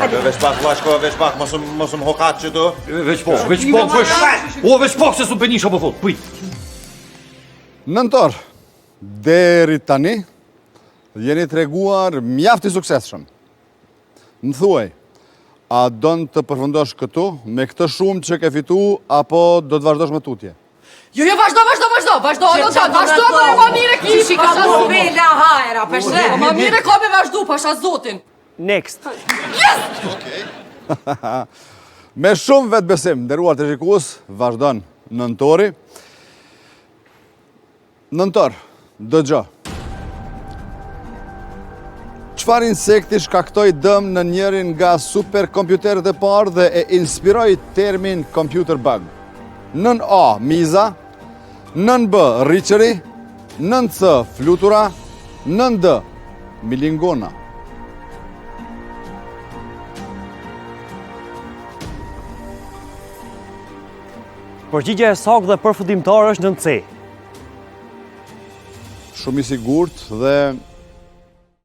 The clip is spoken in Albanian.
Veç pak, Vlashko, veç pak, mos më hokat që tu. Veç pak. O, veç pak se su Benisha po thot, pujt. Nëntor, deri tani, jeni treguar mjaft i suksesshëm. Më thuaj, a don të përfundosh këtu me këtë shumë që ke fitu, apo do të vazhdosh me tutje? Jo, vazhdo, ma mire ki, pasha zotin. Ma mire ka me vazhdu, pasha zotin. Next. Me shumë vetë besim, nderuar të shikues, vazhdon Nëntori. Nëntor, dëgjo. Çfarë insekti shkaktoi dëm në njërin nga superkompjuterët e parë dhe e inspiroi termin computer bug? Nën A, miza, nën B, rriçeri, nën C, flutura, nën D, milingona. Përgjigja e saktë dhe përfundimtare është nën C. Shumë i sigurt dhe